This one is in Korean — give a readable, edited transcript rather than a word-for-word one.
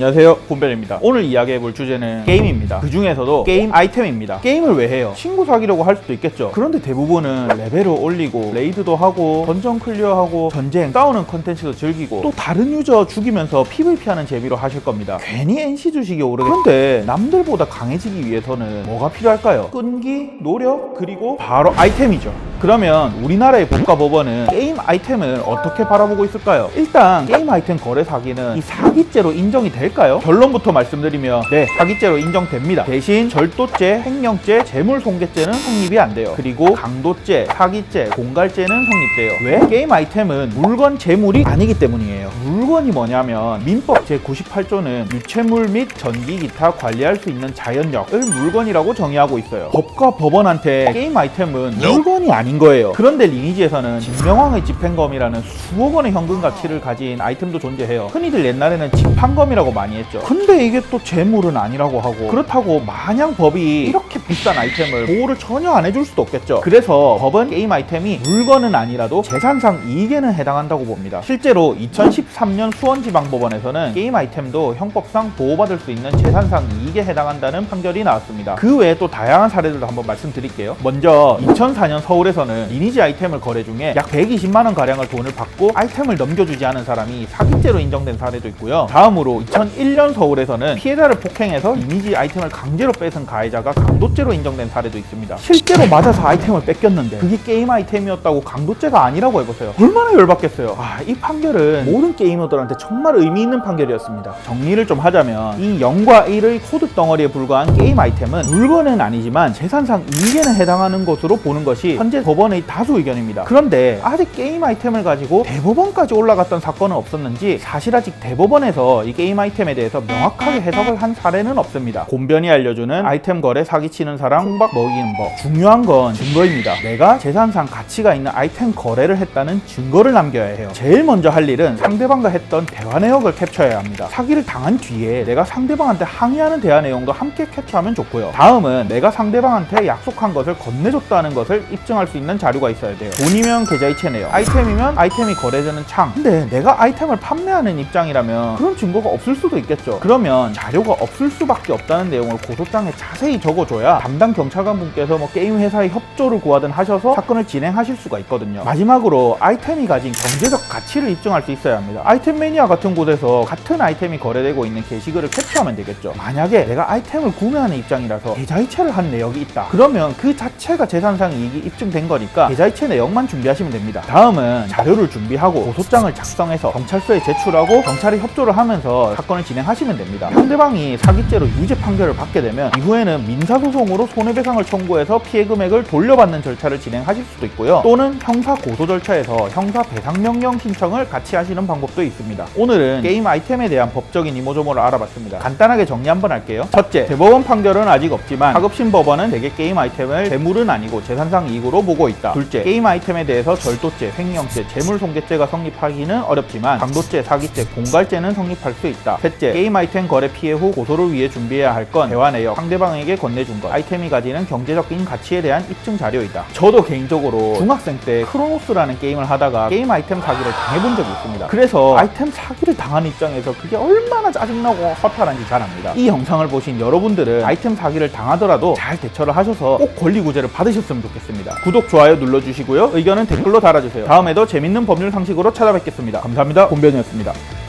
안녕하세요, 곰변입니다. 오늘 이야기해볼 주제는 게임입니다. 그 중에서도 게임 아이템입니다. 게임을 왜 해요? 친구 사귀려고 할 수도 있겠죠. 그런데 대부분은 레벨을 올리고 레이드도 하고 던전 클리어하고 전쟁 싸우는 컨텐츠도 즐기고 또 다른 유저 죽이면서 PVP하는 재미로 하실 겁니다. 괜히 NC 주식이 오르겠. 그런데 남들보다 강해지기 위해서는 뭐가 필요할까요? 끈기, 노력, 그리고 바로 아이템이죠. 그러면 우리나라의 국가법원은 게임 아이템을 어떻게 바라보고 있을까요? 일단 게임 아이템 거래 사기는 이 사기죄로 인정이 될까요? 결론부터 말씀드리면 네, 사기죄로 인정됩니다. 대신 절도죄, 횡령죄, 재물손괴죄는 성립이 안 돼요. 그리고 강도죄, 사기죄, 공갈죄는 성립돼요. 왜? 게임 아이템은 물건, 재물이 아니기 때문이에요. 물건이 뭐냐면 민법 제98조는 유체물 및 전기, 기타 관리할 수 있는 자연력을 물건이라고 정의하고 있어요. 법과 법원한테 게임 아이템은 물건이 아닌 거예요. 그런데 리니지에서는 진명왕의 집행검이라는 수억 원의 현금 가치를 가진 아이템도 존재해요. 흔히들 옛날에는 집판검이라고 많이 했죠. 근데 이게 또 재물은 아니라고 하고, 그렇다고 마냥 법이 이렇게 비싼 아이템을 보호를 전혀 안 해줄 수도 없겠죠. 그래서 법은 게임 아이템이 물건은 아니라도 재산상 이익에는 해당한다고 봅니다. 실제로 2013년 수원지방법원에서는 게임 아이템도 형법상 보호받을 수 있는 재산상 이익에 해당한다는 판결이 나왔습니다. 그 외에 또 다양한 사례들도 한번 말씀드릴게요. 먼저 2004년 서울에서는 리니지 아이템을 거래 중에 약 120만원 가량을 돈을 받고 아이템을 넘겨주지 않은 사람이 사기죄로 인정된 사례도 있고요. 다음으로 2001년 서울에서는 피해자를 폭행해서 리니지 아이템을 강제로 뺏은 가해자가 강도죄로 인정된 사례도 있습니다. 실제로 맞아서 아이템을 뺏겼는데 그게 게임 아이템이었다고 강도죄가 아니라고 해보세요. 얼마나 열받겠어요. 이 판결은 모든 게이머들한테 정말 의미 있는 판결이었습니다. 정리를 좀 하자면 이 0과 1의 코드 덩어리에 불과한 게임 아이템은 물건은 아니지만 재산상 이익에는 해당하는 것으로 보는 것이 현재 법원의 다수 의견입니다. 그런데 아직 게임 아이템을 가지고 대법원까지 올라갔던 사건은 없었는지 사실 아직 대법원에서 이 게임 아이템에 대해서 명확하게 해석을 한 사례는 없습니다. 곰변이 알려주는 아이템 거래 사기치는 사람 홍박 먹이는 법. 중요한 건 증거입니다. 내가 재산상 가치가 있는 아이템 거래를 했다는 증거를 남겨야 해요. 제일 먼저 할 일은 상대방과 했던 대화 내역을 캡처해야 합니다. 사기를 당한 뒤에 내가 상대방한테 항의하는 대화 내용도 함께 캡처하면 좋고요. 다음은 내가 상대방한테 약속한 것을 건네줬다는 것을 입증할 수 있는 자료가 있어야 돼요. 돈이면 계좌이체 내역, 아이템이면 아이템이 거래되는 창. 근데 내가 아이템을 판매하는 입장이라면 그런 증거가 없을 수도 있겠죠. 그러면 자료가 없을 수밖에 없다는 내용을 고소장에 자세히 적어줘야 담당 경찰관 분께서 게임 회사의 협조를 구하든 하셔서 사건을 진행하실 수가 있거든요. 마지막으로 아이템이 가진 경제적 가치를 입증할 수 있어야 합니다. 아이템 매니아 같은 곳에서 같은 아이템이 거래되고 있는 게시글을 캡처하면 되겠죠. 만약에 내가 아이템을 구매하는 입장이라서 계좌이체를 한 내역이 있다. 그러면 그 자체가 재산상 이익이 입증된 거니까 계좌이체 내역만 준비하시면 됩니다. 다음은 자료를 준비하고 고소장을 작성해서 경찰서에 제출하고 경찰이 협조를 하면서 사건을 진행하시면 됩니다. 상대방이 사기죄로 유죄 판결을 받게 되면 이후에는 민사소송으로 손해배상을 청구해서 피해 금액을 돌려받는 절차를 진행하실 수도 있고요. 또는 형사 고소 절차에서 형사 배상명령 신청을 같이 하시는 방법도 있습니다. 오늘은 게임 아이템에 대한 법적인 이모저모를 알아봤습니다. 간단하게 정리 한번 할게요. 첫째, 대법원 판결은 아직 없지만 하급심 법원은 대개 게임 아이템을 재물은 아니고 재산상 이익으로 보고 있다. 둘째, 게임 아이템에 대해서 절도죄, 횡령죄, 재물손괴죄가 성립하기는 어렵지만 강도죄, 사기죄, 공갈죄는 성립할 수 있다. 셋째, 게임 아이템 거래 피해 후 고소를 위해 준비해야 할 건 대화 내역, 상대방에게 건네준 것, 아이템이 가지는 경제적인 가치에 대한 입증 자료이다. 저도 개인적으로 중학생 때 크로노스라는 게임을 하다가 게임 아이템 사기를 당해본 적이 있습니다. 그래서 아이템 사기를 당한 입장에서 그게 얼마나 짜증나고 허탈한지 잘 압니다. 이 영상을 보신 여러분들은 아이템 사기를 당하더라도 잘 대처를 하셔서 꼭 권리구제를 받으셨으면 좋겠습니다. 구독, 좋아요 눌러주시고요. 의견은 댓글로 달아주세요. 다음에도 재밌는 법률 상식으로 찾아뵙겠습니다. 감사합니다. 곰변이었습니다.